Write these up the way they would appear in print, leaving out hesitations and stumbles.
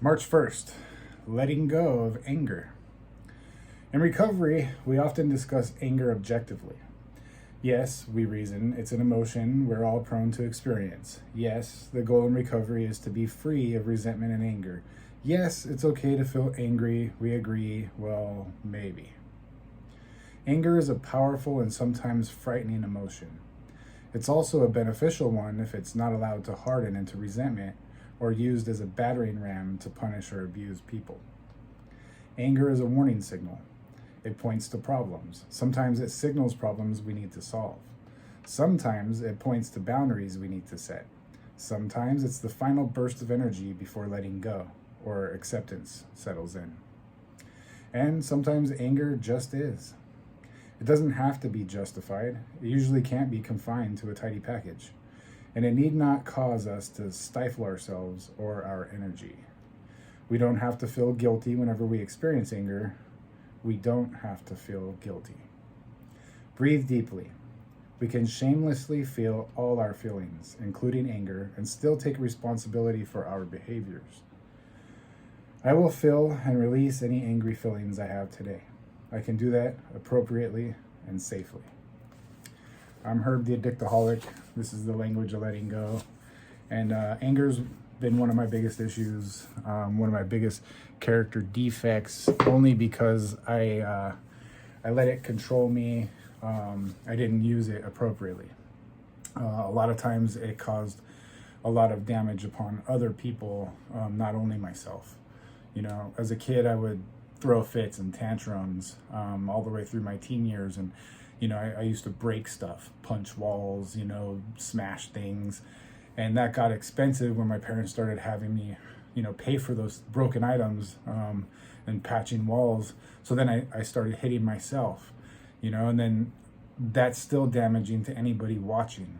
March 1st, letting go of anger. In recovery, we often discuss anger objectively. Yes, we reason it's an emotion we're all prone to experience. Yes, the goal in recovery is to be free of resentment and anger. Yes, it's okay to feel angry. We agree, well, maybe. Anger is a powerful and sometimes frightening emotion. It's also a beneficial one if it's not allowed to harden into resentment or used as a battering ram to punish or abuse people. Anger is a warning signal. It points to problems. Sometimes it signals problems we need to solve. Sometimes it points to boundaries we need to set. Sometimes it's the final burst of energy before letting go or acceptance settles in. And sometimes anger just is. It doesn't have to be justified. It usually can't be confined to a tidy package. And it need not cause us to stifle ourselves or our energy. We don't have to feel guilty whenever we experience anger. We don't have to feel guilty. Breathe deeply. We can shamelessly feel all our feelings, including anger, and still take responsibility for our behaviors. I will feel and release any angry feelings I have today. I can do that appropriately and safely. I'm Herb the Addictaholic. This is the language of letting go. And anger's been one of my biggest issues, one of my biggest character defects, only because I let it control me. I didn't use it appropriately. A lot of times it caused a lot of damage upon other people, not only myself. You know, as a kid, I would throw fits and tantrums all the way through my teen years. And, you know, I used to break stuff, punch walls, you know, smash things. And that got expensive when my parents started having me, you know, pay for those broken items and patching walls. So then I started hitting myself, you know, and then that's still damaging to anybody watching.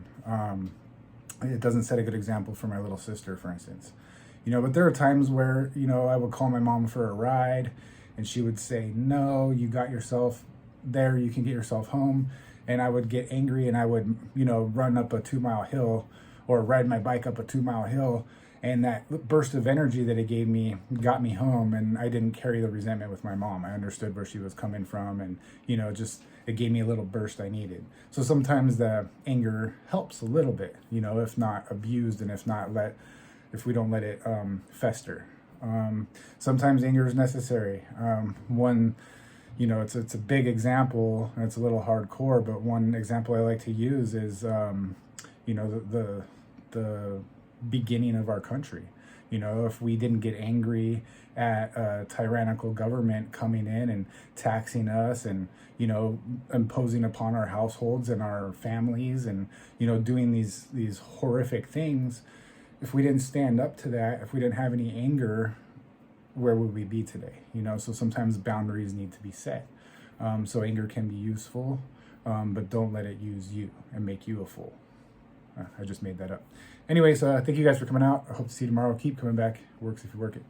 It doesn't set a good example for my little sister, for instance. You know, but there are times where, you know, I would call my mom for a ride and she would say, no, you got yourself there, you can get yourself home. And I would get angry and I would, you know, run up a 2-mile hill or ride my bike up a 2-mile hill. And that burst of energy that it gave me got me home, and I didn't carry the resentment with my mom. I understood where she was coming from, and, you know, just it gave me a little burst I needed. So sometimes the anger helps a little bit, you know, if not abused and if we don't let it fester. Sometimes anger is necessary. One, you know, it's a big example, and it's a little hardcore, but one example I like to use is, you know, the beginning of our country. You know, if we didn't get angry at a tyrannical government coming in and taxing us and, you know, imposing upon our households and our families and, you know, doing these horrific things, if we didn't stand up to that, if we didn't have any anger, where would we be today? You know, so sometimes boundaries need to be set. So anger can be useful, but don't let it use you and make you a fool. I just made that up. Anyways, thank you guys for coming out. I hope to see you tomorrow. Keep coming back. It works if you work it.